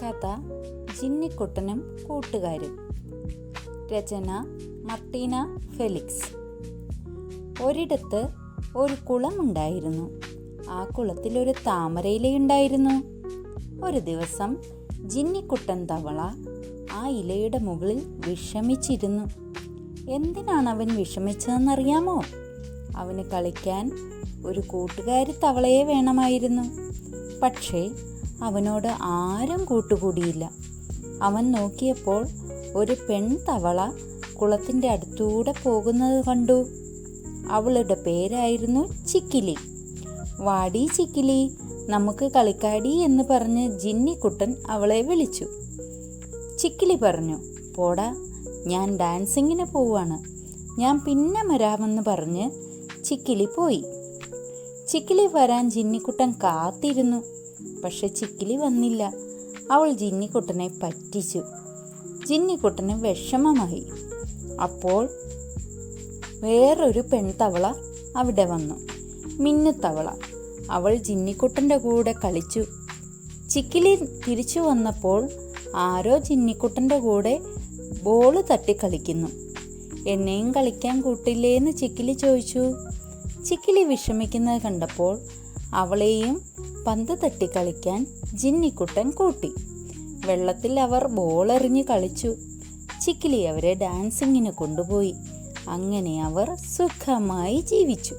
കഥ ജിന്നിക്കുട്ടനും കൂട്ടുകാരും. രചന മർട്ടീന ഫെലിക്സ്. ഒരിടത്ത് ഒരു കുളമുണ്ടായിരുന്നു. ആ കുളത്തിൽ ഒരു താമരയിലയുണ്ടായിരുന്നു. ഒരു ദിവസം ജിന്നിക്കുട്ടൻ തവള ആ ഇലയുടെ മുകളിൽ വിഷമിച്ചിരുന്നു. എന്തിനാണ് അവൻ വിഷമിച്ചതെന്നറിയാമോ? അവന് കളിക്കാൻ ഒരു കൂട്ടുകാരി തവളയെ വേണമായിരുന്നു. പക്ഷേ അവനോട് ആരും കൂട്ടുകൂടിയില്ല. അവൻ നോക്കിയപ്പോൾ ഒരു പെൺതവള കുളത്തിൻ്റെ അടുത്തൂടെ പോകുന്നത് കണ്ടു. അവളുടെ പേരായിരുന്നു ചിക്കിലി. വാടി ചിക്കിലി, നമുക്ക് കളിക്കാടി എന്ന് പറഞ്ഞ് ജിന്നിക്കുട്ടൻ അവളെ വിളിച്ചു. ചിക്കിലി പറഞ്ഞു, പോടാ, ഞാൻ ഡാൻസിങ്ങിന് പോവാണ്, ഞാൻ പിന്നെ വരാമെന്ന് പറഞ്ഞ് ചിക്കിലി പോയി. ചിക്കിലി വരാൻ ജിന്നിക്കുട്ടൻ കാത്തിരുന്നു. പക്ഷെ ചിക്കിലി വന്നില്ല. അവൾ ജിന്നിക്കുട്ടനെ പറ്റിച്ചു. ജിന്നിക്കുട്ടന് വിഷമമായി. അപ്പോൾ വേറൊരു പെൺതവള അവിടെ വന്നു, മിന്നുത്തവള. അവൾ ജിന്നിക്കുട്ടൻ്റെ കൂടെ കളിച്ചു. ചിക്കിലി തിരിച്ചു വന്നപ്പോൾ ആരോ ജിന്നിക്കുട്ടൻ്റെ കൂടെ ബോള് തട്ടി കളിക്കുന്നു. എന്നെയും കളിക്കാൻ കൂട്ടില്ലേന്ന് ചിക്കിലി ചോദിച്ചു. ചിക്കിലി വിഷമിക്കുന്നത് കണ്ടപ്പോൾ അവളെയും പന്ത് തട്ടി കളിക്കാൻ ജിന്നിക്കുട്ടൻ കൂട്ടി. വെള്ളത്തിൽ അവർ ബോളെറിഞ്ഞ് കളിച്ചു. ചിക്കിലി അവരെ ഡാൻസിങ്ങിന് കൊണ്ടുപോയി. അങ്ങനെ അവർ സുഖമായി ജീവിച്ചു.